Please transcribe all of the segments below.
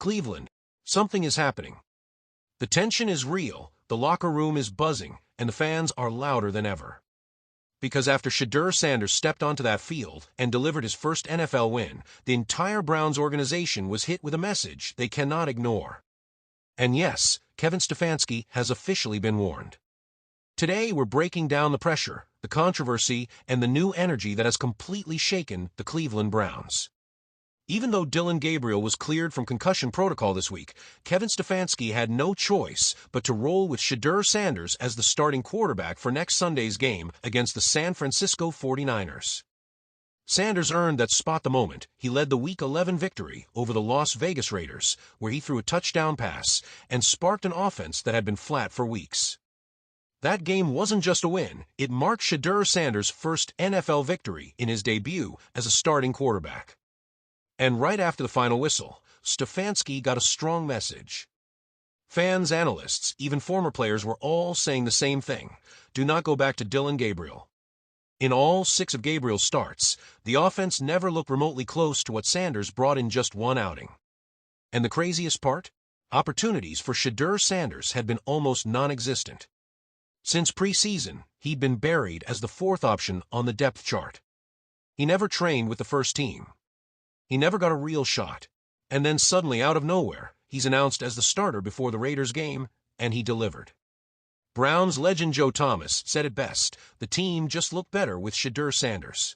Cleveland, something is happening. The tension is real, the locker room is buzzing, and the fans are louder than ever. Because after Shedeur Sanders stepped onto that field and delivered his first NFL win, the entire Browns organization was hit with a message they cannot ignore. And yes, Kevin Stefanski has officially been warned. Today we're breaking down the pressure, the controversy, and the new energy that has completely shaken the Cleveland Browns. Even though Dillon Gabriel was cleared from concussion protocol this week, Kevin Stefanski had no choice but to roll with Shedeur Sanders as the starting quarterback for next Sunday's game against the San Francisco 49ers. Sanders earned that spot the moment he led the Week 11 victory over the Las Vegas Raiders, where he threw a touchdown pass and sparked an offense that had been flat for weeks. That game wasn't just a win, it marked Shedeur Sanders' first NFL victory in his debut as a starting quarterback. And right after the final whistle, Stefanski got a strong message. Fans, analysts, even former players were all saying the same thing: do not go back to Dillon Gabriel. In all 6 of Gabriel's starts, the offense never looked remotely close to what Sanders brought in just one outing. And the craziest part? Opportunities for Shedeur Sanders had been almost non-existent. Since preseason, he'd been buried as the 4th option on the depth chart. He never trained with the first team. He never got a real shot. And then suddenly, out of nowhere, he's announced as the starter before the Raiders game, and he delivered. Browns legend Joe Thomas said it best: the team just looked better with Shedeur Sanders.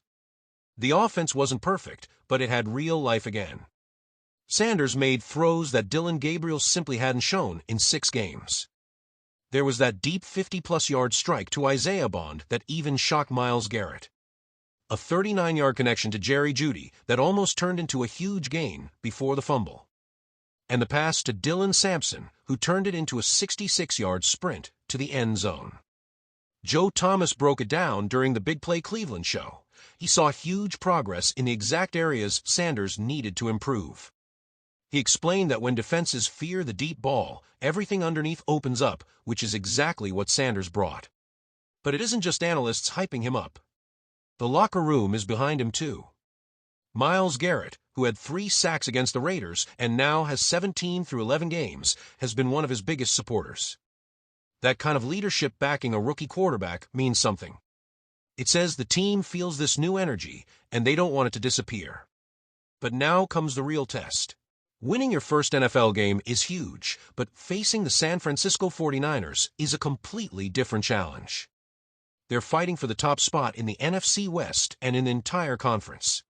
The offense wasn't perfect, but it had real life again. Sanders made throws that Dillon Gabriel simply hadn't shown in 6 games. There was that deep 50-plus-yard strike to Isaiah Bond that even shocked Myles Garrett. A 39-yard connection to Jerry Jeudy that almost turned into a huge gain before the fumble. And the pass to Dylan Sampson, who turned it into a 66-yard sprint to the end zone. Joe Thomas broke it down during the Big Play Cleveland show. He saw huge progress in the exact areas Sanders needed to improve. He explained that when defenses fear the deep ball, everything underneath opens up, which is exactly what Sanders brought. But it isn't just analysts hyping him up. The locker room is behind him too. Myles Garrett, who had 3 sacks against the Raiders and now has 17 through 11 games, has been one of his biggest supporters. That kind of leadership backing a rookie quarterback means something. It says the team feels this new energy and they don't want it to disappear. But now comes the real test. Winning your first NFL game is huge, but facing the San Francisco 49ers is a completely different challenge. They're fighting for the top spot in the NFC West and in the entire conference.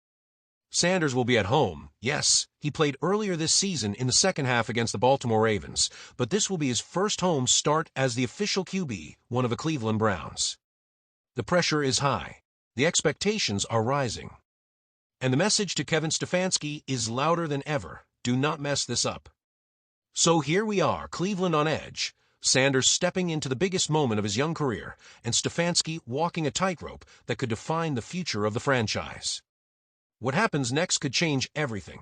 Sanders will be at home. Yes, he played earlier this season in the second half against the Baltimore Ravens, but this will be his first home start as the official QB, one of the Cleveland Browns. The pressure is high. The expectations are rising. And the message to Kevin Stefanski is louder than ever: do not mess this up. So here we are, Cleveland on edge. Sanders stepping into the biggest moment of his young career, and Stefanski walking a tightrope that could define the future of the franchise. What happens next could change everything.